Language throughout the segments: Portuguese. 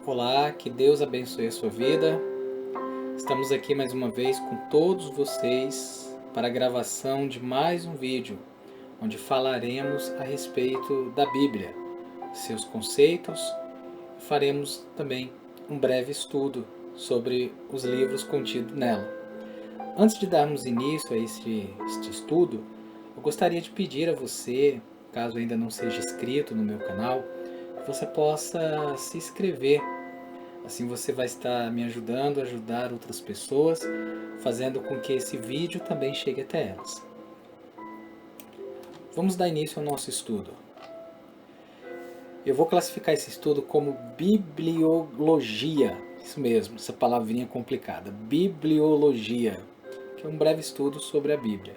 Olá, que Deus abençoe a sua vida. Estamos aqui mais uma vez com todos vocês para a gravação de mais um vídeo, onde falaremos a respeito da Bíblia, seus conceitos, e faremos também um breve estudo sobre os livros contidos nela. Antes de darmos início a este estudo, eu gostaria de pedir a você, caso ainda não seja inscrito no meu canal, que você possa se inscrever. Assim você vai estar me ajudando a ajudar outras pessoas, fazendo com que esse vídeo também chegue até elas. Vamos dar início ao nosso estudo. Eu vou classificar esse estudo como bibliologia. Isso mesmo, essa palavrinha complicada. Bibliologia, que é um breve estudo sobre a Bíblia.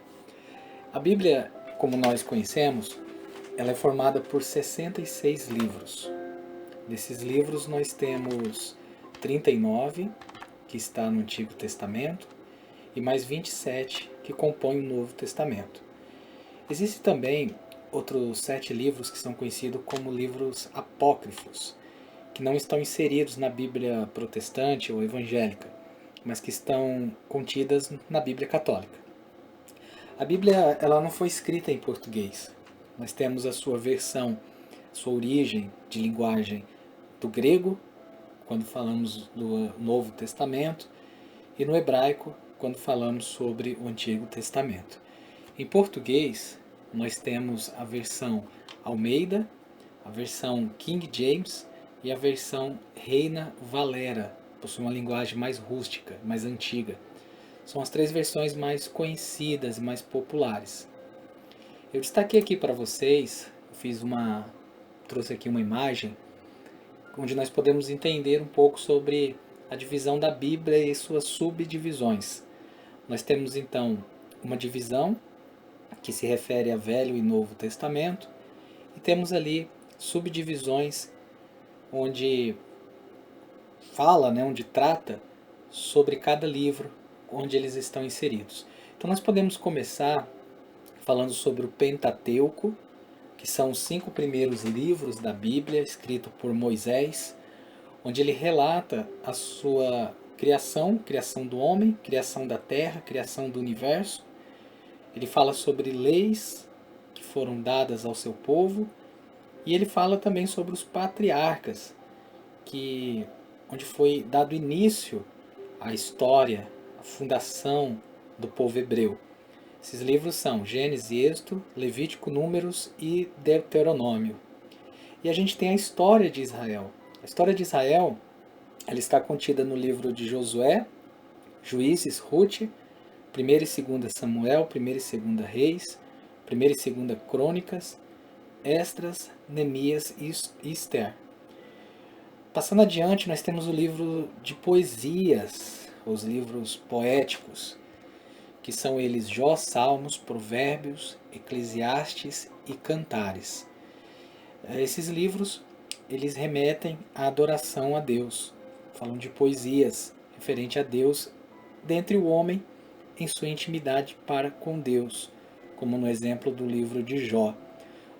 A Bíblia, como nós conhecemos, ela é formada por 66 livros. Desses livros nós temos 39 que está no Antigo Testamento e mais 27 que compõem o Novo Testamento. Existem também outros 7 livros que são conhecidos como livros apócrifos, que não estão inseridos na Bíblia protestante ou evangélica, mas que estão contidas na Bíblia católica. A Bíblia ela não foi escrita em português. Nós temos a sua versão, sua origem de linguagem do grego, quando falamos do Novo Testamento, e no hebraico, quando falamos sobre o Antigo Testamento. Em português, nós temos a versão Almeida, a versão King James e a versão Reina Valera, possui uma linguagem mais rústica, mais antiga. São as 3 versões mais conhecidas e mais populares. Eu destaquei aqui para vocês, trouxe aqui uma imagem onde nós podemos entender um pouco sobre a divisão da Bíblia e suas subdivisões. Nós temos então uma divisão que se refere a Velho e Novo Testamento, e temos ali subdivisões onde onde trata sobre cada livro onde eles estão inseridos. Então nós podemos começar falando sobre o Pentateuco, que são os 5 primeiros livros da Bíblia, escritos por Moisés, onde ele relata a sua criação do homem, criação da terra, criação do universo. Ele fala sobre leis que foram dadas ao seu povo, e ele fala também sobre os patriarcas, onde foi dado início à história, à fundação do povo hebreu. Esses livros são Gênesis, Êxodo, Levítico, Números e Deuteronômio. E a gente tem a história de Israel. A história de Israel ela está contida no livro de Josué, Juízes, Ruth, 1ª e 2ª Samuel, 1ª e 2ª Reis, 1ª e 2ª Crônicas, Esdras, Neemias e Esther. Passando adiante, nós temos o livro de poesias, os livros poéticos, que são eles Jó, Salmos, Provérbios, Eclesiastes e Cantares. Esses livros, eles remetem à adoração a Deus, falam de poesias referente a Deus, dentre o homem em sua intimidade para com Deus, como no exemplo do livro de Jó.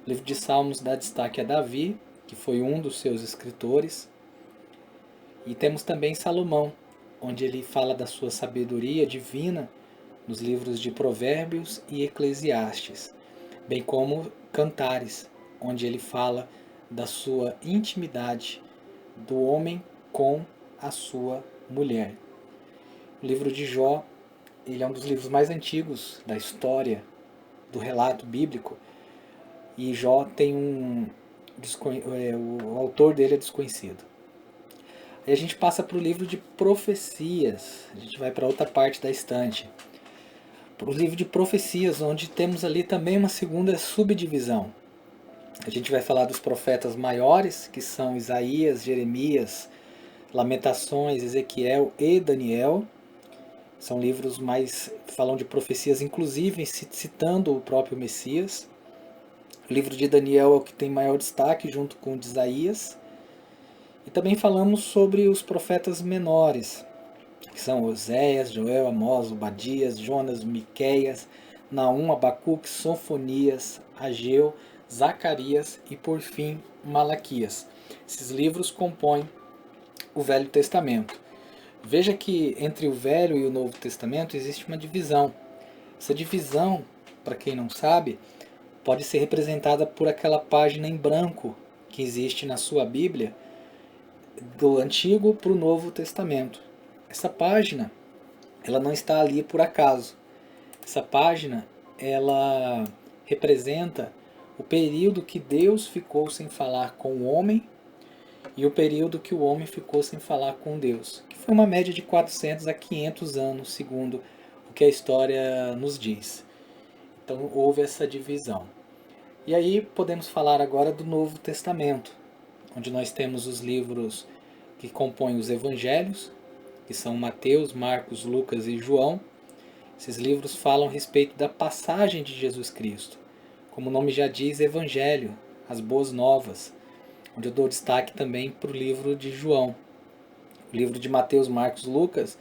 O livro de Salmos dá destaque a Davi, que foi um dos seus escritores, e temos também Salomão, onde ele fala da sua sabedoria divina nos livros de Provérbios e Eclesiastes, bem como Cantares, onde ele fala da sua intimidade do homem com a sua mulher. O livro de Jó, ele é um dos livros mais antigos da história do relato bíblico, e Jó tem o autor dele é desconhecido. Aí a gente passa para o livro de profecias, a gente vai para outra parte da estante. Para o livro de profecias, onde temos ali também uma segunda subdivisão. A gente vai falar dos profetas maiores, que são Isaías, Jeremias, Lamentações, Ezequiel e Daniel. São livros mais falam de profecias, inclusive citando o próprio Messias. O livro de Daniel é o que tem maior destaque, junto com o de Isaías. E também falamos sobre os profetas menores, que são Oséias, Joel, Amós, Obadias, Jonas, Miqueias, Naum, Abacuque, Sofonias, Ageu, Zacarias e, por fim, Malaquias. Esses livros compõem o Velho Testamento. Veja que entre o Velho e o Novo Testamento existe uma divisão. Essa divisão, para quem não sabe, pode ser representada por aquela página em branco que existe na sua Bíblia, do Antigo para o Novo Testamento. Essa página, ela não está ali por acaso. Essa página, ela representa o período que Deus ficou sem falar com o homem e o período que o homem ficou sem falar com Deus, que foi uma média de 400 a 500 anos, segundo o que a história nos diz. Então houve essa divisão. E aí podemos falar agora do Novo Testamento, onde nós temos os livros que compõem os evangelhos, que são Mateus, Marcos, Lucas e João. Esses livros falam a respeito da passagem de Jesus Cristo. Como o nome já diz, evangelho, as boas novas, onde eu dou destaque também para o livro de João. O livro de Mateus, Marcos, Lucas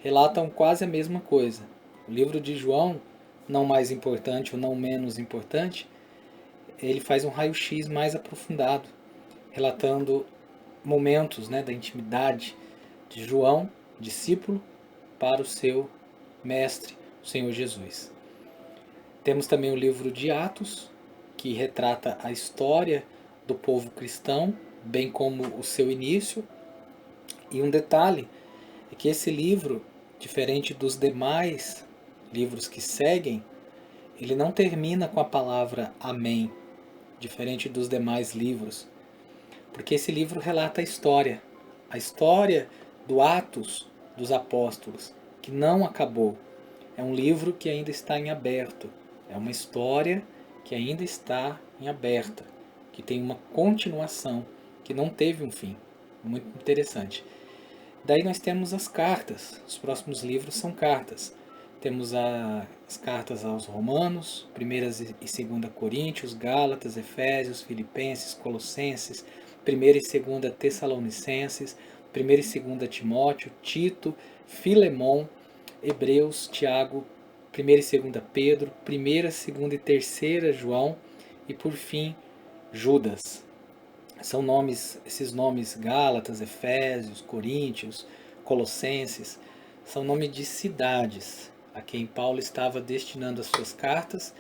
relatam quase a mesma coisa. O livro de João, não mais importante ou não menos importante, ele faz um raio-x mais aprofundado, relatando momentos, da intimidade de João, discípulo, para o seu mestre, o Senhor Jesus. Temos também o livro de Atos, que retrata a história do povo cristão, bem como o seu início. E um detalhe é que esse livro, diferente dos demais livros que seguem, ele não termina com a palavra amém, diferente dos demais livros, porque esse livro relata a história do Atos dos Apóstolos, que não acabou. É um livro que ainda está em aberto, é uma história que ainda está em aberta, que tem uma continuação, que não teve um fim. Muito interessante. Daí nós temos as cartas, os próximos livros são cartas. Temos as cartas aos Romanos, 1 e 2 Coríntios, Gálatas, Efésios, Filipenses, Colossenses, 1 e 2 Tessalonicenses, 1 e 2 Timóteo, Tito, Filemon, Hebreus, Tiago, 1 e 2 Pedro, 1, 2 e 3 João e, por fim, Judas. São esses nomes Gálatas, Efésios, Coríntios, Colossenses, são nomes de cidades a quem Paulo estava destinando as suas cartas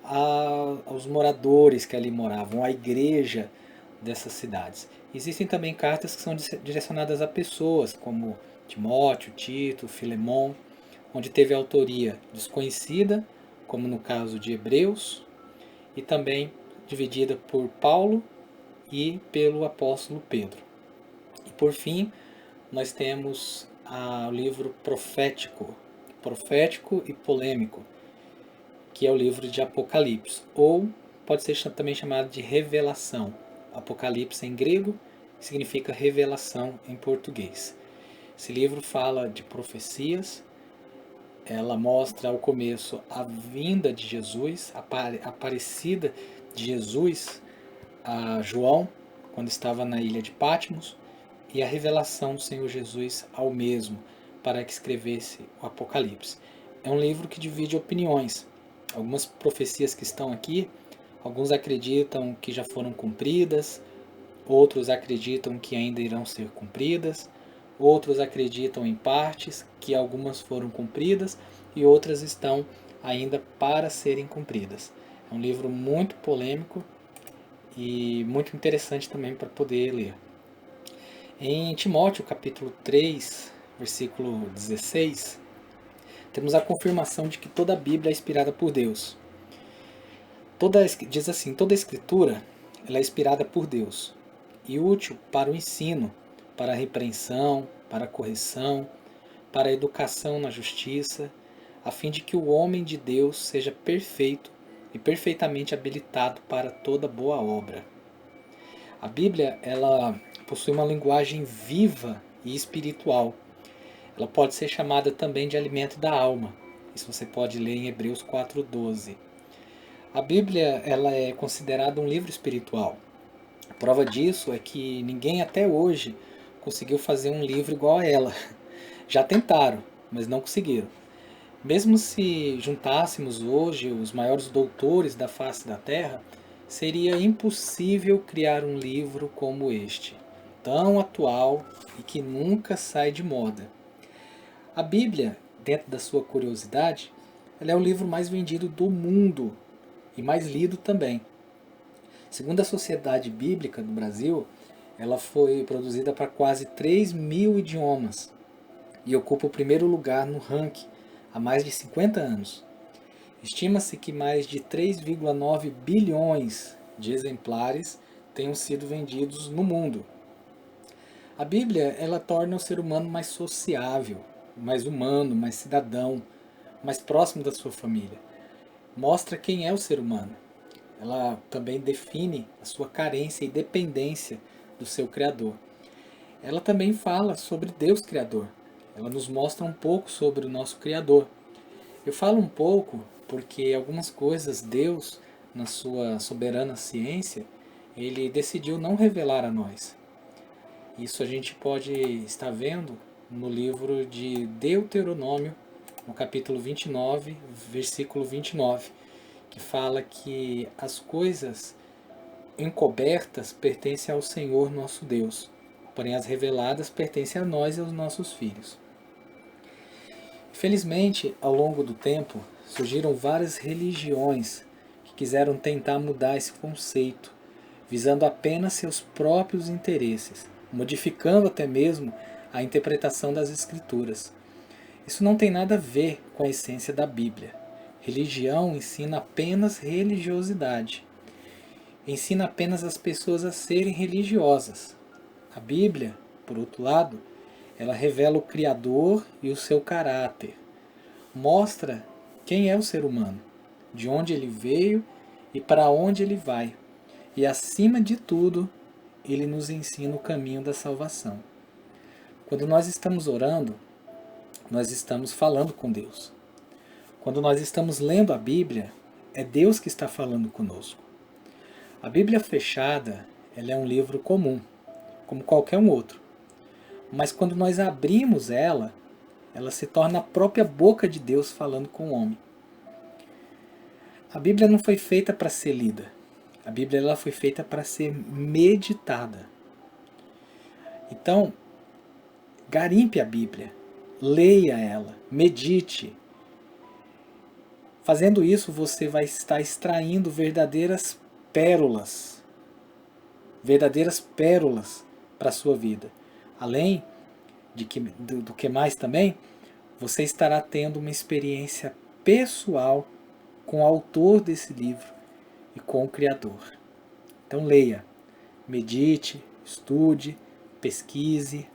aos moradores que ali moravam, à igreja dessas cidades. Existem também cartas que são direcionadas a pessoas, como Timóteo, Tito, Filemon, onde teve autoria desconhecida, como no caso de Hebreus, e também dividida por Paulo e pelo apóstolo Pedro. E por fim, nós temos o livro profético e polêmico, que é o livro de Apocalipse, ou pode ser também chamado de Revelação. Apocalipse em grego significa revelação em português. Esse livro fala de profecias, ela mostra ao começo a vinda de Jesus, a aparecida de Jesus a João, quando estava na ilha de Patmos, e a revelação do Senhor Jesus ao mesmo, para que escrevesse o Apocalipse. É um livro que divide opiniões. Algumas profecias que estão aqui, alguns acreditam que já foram cumpridas, outros acreditam que ainda irão ser cumpridas, outros acreditam em partes, que algumas foram cumpridas e outras estão ainda para serem cumpridas. É um livro muito polêmico e muito interessante também para poder ler. Em Timóteo, capítulo 3, versículo 16, temos a confirmação de que toda a Bíblia é inspirada por Deus. Diz assim, toda a Escritura ela é inspirada por Deus e útil para o ensino, para a repreensão, para a correção, para a educação na justiça, a fim de que o homem de Deus seja perfeito e perfeitamente habilitado para toda boa obra. A Bíblia ela possui uma linguagem viva e espiritual. Ela pode ser chamada também de alimento da alma. Isso você pode ler em Hebreus 4:12. A Bíblia ela é considerada um livro espiritual. A prova disso é que ninguém até hoje conseguiu fazer um livro igual a ela. Já tentaram, mas não conseguiram. Mesmo se juntássemos hoje os maiores doutores da face da Terra, seria impossível criar um livro como este. tão atual e que nunca sai de moda. A Bíblia, dentro da sua curiosidade, ela é o livro mais vendido do mundo e mais lido também. Segundo a Sociedade Bíblica do Brasil, ela foi produzida para quase 3.000 idiomas e ocupa o primeiro lugar no ranking há mais de 50 anos. Estima-se que mais de 3,9 bilhões de exemplares tenham sido vendidos no mundo. A Bíblia, ela torna o ser humano mais sociável, mais humano, mais cidadão, mais próximo da sua família. Mostra quem é o ser humano. Ela também define a sua carência e dependência do seu Criador. Ela também fala sobre Deus Criador. Ela nos mostra um pouco sobre o nosso Criador. Eu falo um pouco porque algumas coisas Deus, na sua soberana ciência, ele decidiu não revelar a nós. Isso a gente pode estar vendo no livro de Deuteronômio, no capítulo 29, versículo 29, que fala que as coisas encobertas pertencem ao Senhor nosso Deus, porém as reveladas pertencem a nós e aos nossos filhos. Felizmente, ao longo do tempo, surgiram várias religiões que quiseram tentar mudar esse conceito, visando apenas seus próprios interesses, modificando até mesmo a interpretação das Escrituras. Isso não tem nada a ver com a essência da Bíblia. Religião ensina apenas religiosidade. Ensina apenas as pessoas a serem religiosas. A Bíblia, por outro lado, ela revela o Criador e o seu caráter. Mostra quem é o ser humano, de onde ele veio e para onde ele vai. E, acima de tudo, ele nos ensina o caminho da salvação. Quando nós estamos orando, nós estamos falando com Deus. Quando nós estamos lendo a Bíblia, é Deus que está falando conosco. A Bíblia fechada, ela é um livro comum, como qualquer um outro. Mas quando nós abrimos ela, ela se torna a própria boca de Deus falando com o homem. A Bíblia não foi feita para ser lida. A Bíblia ela foi feita para ser meditada. Então, garimpe a Bíblia, leia ela, medite. Fazendo isso, você vai estar extraindo verdadeiras pérolas para a sua vida. Além do que mais também, você estará tendo uma experiência pessoal com o autor desse livro e com o Criador. Então leia, medite, estude, pesquise.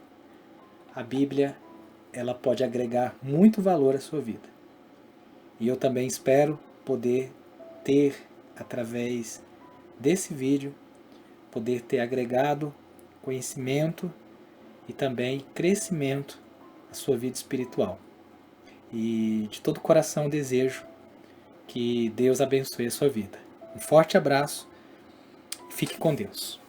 A Bíblia, ela pode agregar muito valor à sua vida. E eu também espero poder ter, através desse vídeo, poder ter agregado conhecimento e também crescimento à sua vida espiritual. E de todo o coração desejo que Deus abençoe a sua vida. Um forte abraço e fique com Deus.